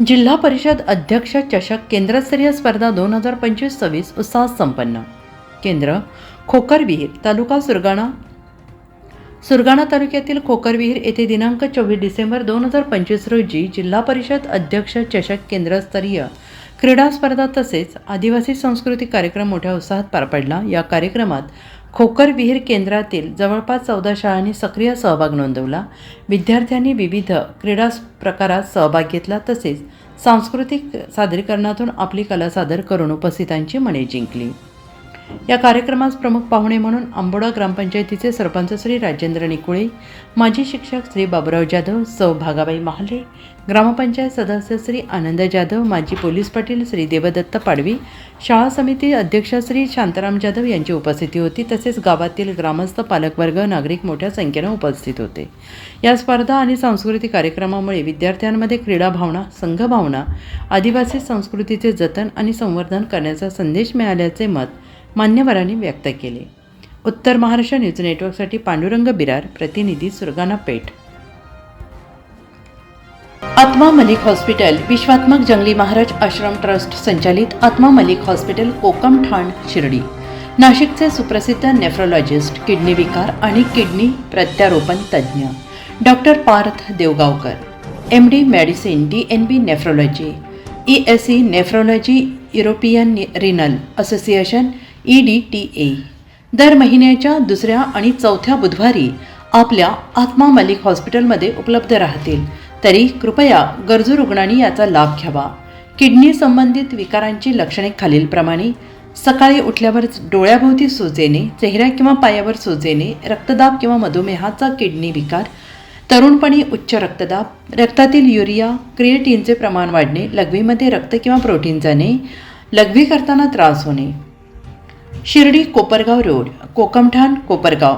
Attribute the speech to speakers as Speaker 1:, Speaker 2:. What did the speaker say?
Speaker 1: जिल्हा परिषद अध्यक्ष चषक केंद्रस्तरीय स्पर्धा 2025-26 उत्साहात संपन्न. केंद्र खोकरविहीर तालुका सुरगाणा तालुक्यातील खोकरविहीर येथे दिनांक 24 डिसेंबर 2025 रोजी जिल्हा परिषद अध्यक्ष चषक केंद्रस्तरीय क्रीडा स्पर्धा तसेच आदिवासी सांस्कृतिक कार्यक्रम मोठ्या उत्साहात पार पडला. या कार्यक्रमात खोकरविहीर केंद्रातील जवळपास 14 शाळांनी सक्रिय सहभाग नोंदवला. विद्यार्थ्यांनी विविध क्रीडा प्रकारात सहभाग घेतला तसेच सांस्कृतिक सादरीकरणातून आपली कला सादर करून उपस्थितांची मने जिंकली. या कार्यक्रमास प्रमुख पाहुणे म्हणून आंबोडा ग्रामपंचायतीचे सरपंच श्री राजेंद्र निकुळे, माजी शिक्षक श्री बाबुराव जाधव, सौ भागाबाई महाले, ग्रामपंचायत सदस्य श्री आनंद जाधव, माजी पोलीस पाटील श्री देवदत्त पाडवी, शाळा समिती अध्यक्ष श्री शांताराम जाधव यांची उपस्थिती होती. तसेच गावातील ग्रामस्थ, पालकवर्ग, नागरिक मोठ्या संख्येने उपस्थित होते. या स्पर्धा आणि सांस्कृतिक कार्यक्रमामुळे विद्यार्थ्यांमध्ये क्रीडा भावना, संघभावना, आदिवासी संस्कृतीचे जतन आणि संवर्धन करण्याचा संदेश मिळाल्याचे मत मान्यवरांनी व्यक्त केले. उत्तर महाराष्ट्र न्यूज नेटवर्कसाठी पांडुरंग बिरार, प्रतिनिधी सुरगाणा पेठ. आत्मा मलिक हॉस्पिटल विश्वात्मक जंगली महाराज आश्रम ट्रस्ट संचालित आत्मा मलिक हॉस्पिटल कोकम ठाण शिर्डी. नाशिकचे सुप्रसिद्ध नेफ्रोलॉजिस्ट, किडनी विकार आणि किडनी प्रत्यारोपण तज्ज्ञ doctor Parth Deogaonkar, MD medicine, DNB nephrology, ESE nephrology, European renal association EDTA दर महिन्याच्या दुसऱ्या आणि चौथ्या बुधवारी आपल्या आत्मा मलिक हॉस्पिटलमध्ये उपलब्ध राहतील. तरी कृपया गरजू रुग्णांनी याचा लाभ घ्यावा. किडनी संबंधित विकारांची लक्षणे खालीलप्रमाणे: सकाळी उठल्यावर डोळ्याभोवती सूज येणे, चेहऱ्या किंवा पायावर सूज येणे, रक्तदाब किंवा मधुमेहाचा किडनी विकार, तरुणपणी उच्च रक्तदाब, रक्तातील युरिया क्रिएटिनचे प्रमाण वाढणे, लघवीमध्ये रक्त किंवा प्रोटीन जाणे, लघवी करताना त्रास होणे. शिर्डी कोपरगाव रोड, कोकमठाण, कोपरगाव.